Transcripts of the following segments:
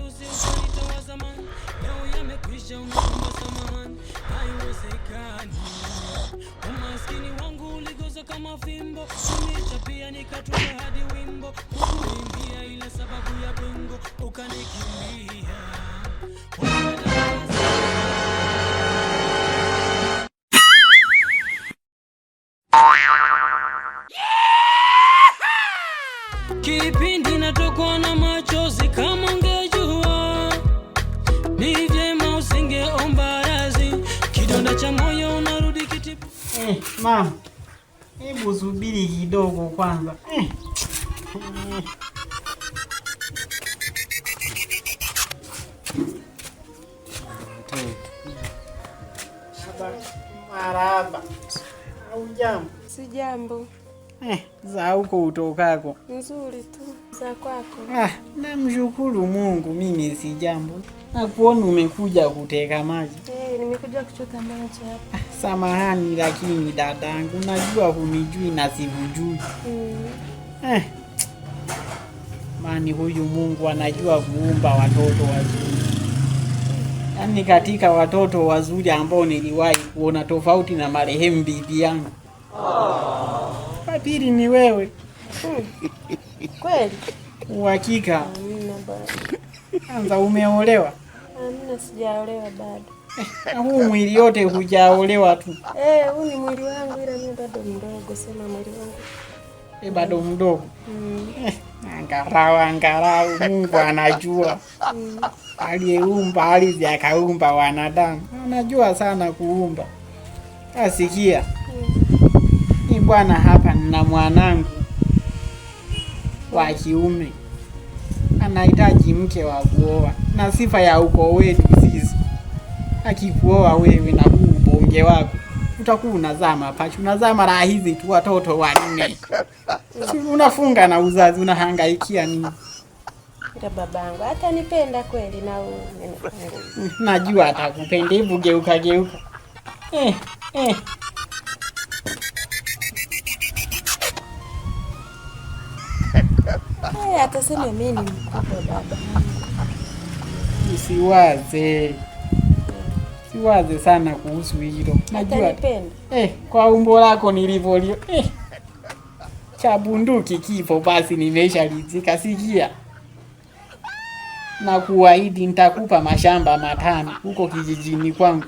kunitusi ukanitoa zamani, leo yamekwisha unaomba samahani, haiwezekani. Umaskini wangu uligoza kama fimbo, kunichapia nikatunga hadi wimbo, kukuimbia ile sababu ya bingo, ukanikimbia. Kipindi natokwa na machozi, kama ungejua ni vyema usingeomba radhi, kidonda cha moyo unarudi kitipu. Mama, hebu subiri kidogo kwanza. Marahaba. Hujambo? Sijambo. Za huko utokako? Nzuri tu. Za kwako? Namshukuru Mungu, mimi sijambo. Nakuona umekuja kuteka maji. Nimekuja kuchota maji hapa. Samahani lakini dadangu, najua hunijui na sikujui. Mani huyu Mungu anajua kuumba watoto wazuri. Yaani katika watoto wazuri ambao niliwahi kuona, tofauti na marehemu bibi yangu. Pili ni wewe. Kweli? Uhakika? Hamna bado. Kwanza umeolewa? Hamna, sijaolewa bado. Huu mwili yote hujaolewa tu? Huu ni mwili wangu, ila mimi bado mdogo, sema mwili wangu. Bado mdogo? Angalau Mungu anajua. Aliyeumba ardhi akaumba wanadamu. Anajua sana kuumba. Asikia. Bwana, hapa nina mwanangu wa kiume anahitaji mke wa kuoa, na sifa ya ukoo wetu sisi, akikuoa wewe na huu bonge wako utakuwa unazaa mapacha, unazaa mara hizi tu watoto wanne. Unafunga na uzazi, unahangaikia nini? Ndio babangu hata nipenda kweli, na najua atakupenda. Hebu geuka. Atasema mimi ni mkubwa baba. Siwaze sana kuhusu hilo. Najua kwa umbo lako nilivolio cha bunduki kipo, basi nimeshalizika. Sikia, na kuahidi nitakupa mashamba 5 huko kijijini kwangu,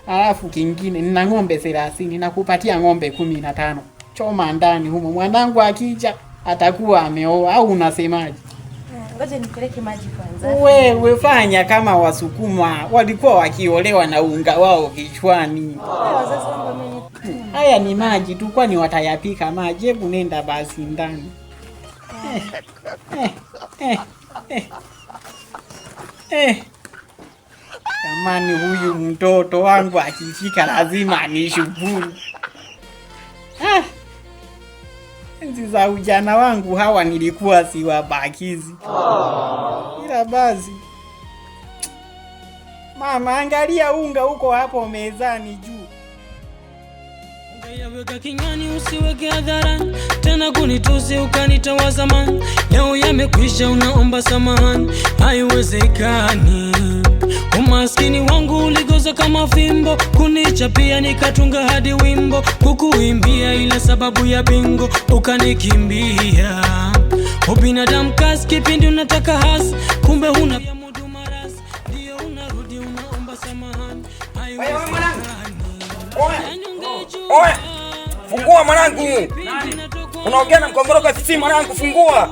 alafu kingine nina ng'ombe 30, nakupatia ng'ombe 15. Choma ndani humo, mwanangu akija atakuwa ameoa. Au unasemaje? Ngoja nipeleke maji kwanza. Wewe fanya kama Wasukuma walikuwa wakiolewa na unga wao kichwani. Wazazi wangu wameni. Haya ni maji tu, kwani watayapika maji? Hebu nenda basi ndani. Kamani huyu mtoto wangu akifika lazima anishukuru. Enzi za ujana wangu hawa nilikuwa siwabakizi. Ila basi mama, angalia unga huko hapo mezani juu. Yaweka kinywani usiweke hadharani, tena kunitusi ukanitoa zamani, leo yamekwisha unaomba samahani, haiwezekani. Umaskini wangu uligoza kama fimbo, kunichapia nikatunga hadi wimbo, kukuimbia ile sababu ya bingo, ukanikimbia. Ubinadamu kazi, kipindi unataka hasi, kumbe huna ya mudu marasi, ndio unarudi unaomba samahani, haiwezekani. Oe, fungua mwanangu. Unaongea na mkongoro kwa sisi mwanangu, fungua.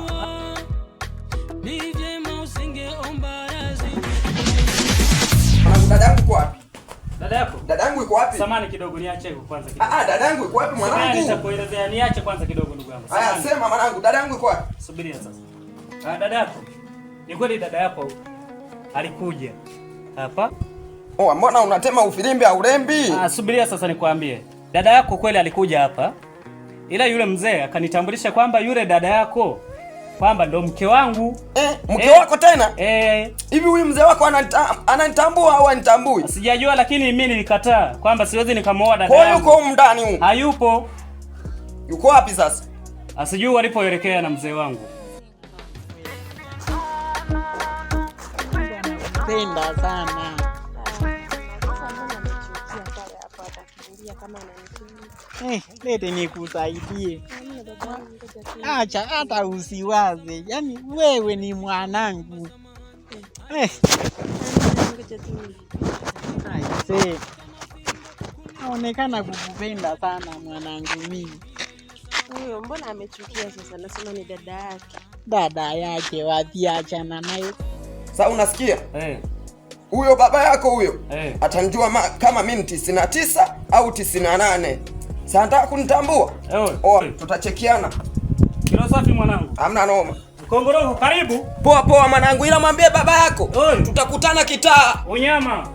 Dadangu yuko wapi? Dada yako? Dadangu yuko wapi? Samani kidogo, niache kwanza kidogo. Dadangu yuko wapi mwanangu? Nitakuelezea, niache kwanza kidogo ndugu yangu. Haya, sema mwanangu, dadangu yuko wapi? Subiria sasa. Dada yako. Ni kweli dada yako alikuja hapa? Mbona unatema ufilimbi au urembi? Subiria sasa nikwambie. Dada yako kweli alikuja hapa. Ila yule mzee akanitambulisha kwamba yule dada yako kwamba ndo mke wangu. Mke wako tena? Hivi huyu mzee wako ananitambua au anitambui? Sijajua, lakini mimi nilikataa kwamba siwezi nikamuoa dada yangu. Kwa yuko ndani huko? Hayupo. Yuko wapi sasa? Asijui walipoelekea na mzee wangu. nakupenda sana. Lete nikusaidie. Acha hata usiwaze. Yaani wewe ni mwanangu. Aise. Naonekana kukupenda sana mwanangu mimi. Huyo mbona amechukia sasa? Nasema ni dada yake. Dada yake wapi, achana naye. Sasa unasikia? Huyo baba yako huyo atanijua kama mimi 99 au 98. Sasa nataka kunitambua. Tutachekiana. Kilo safi mwanangu. Hamna noma. Mkongoro karibu. Poa poa mwanangu, ila mwambie baba yako tutakutana kitaa. Unyama.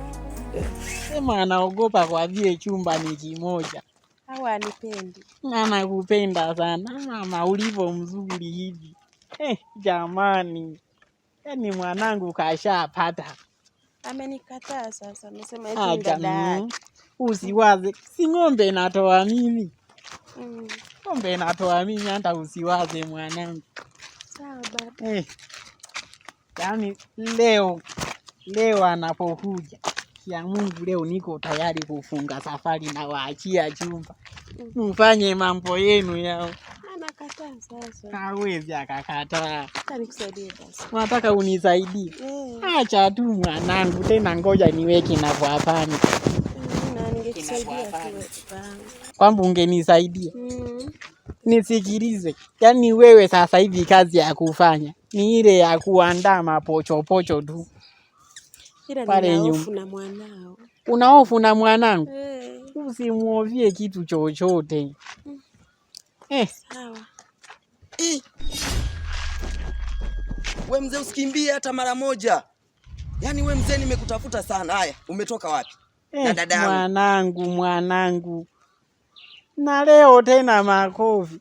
Sema anaogopa kwa vile chumba ni kimoja. Hawa anipendi. Nakupenda sana mama, ulivyo mzuri hivi. Jamani. Yaani mwanangu kashapata. Amenikataa sasa, amesema eti dada yake. Usiwaze, si ng'ombe natoa mimi. Ng'ombe natoa mimi, hata usiwaze mwanangu. Sawa baba. Yaani leo anapokuja ya Mungu, leo niko tayari kufunga safari na waachia chumba. Mfanye mambo yenu yao. Anakataa sasa. Hawezi akakataa. Nikusaidie basi. Unataka unisaidie? Acha tu mwanangu, tena ngoja niweke na kwa hapana. Na ningekusaidia tu. Kwamba ungenisaidia. Nisikilize. Yaani wewe sasa hivi kazi ya kufanya ni ile ya kuandaa mapochopocho tu. Pale hofu na mwanao. Una hofu na mwanangu? Usimuovie kitu chochote. Sawa. We mzee usikimbie hata mara moja. Yaani we mzee nimekutafuta sana. Haya, umetoka wapi? Na dada yangu. Mwanangu. Na leo tena makofi.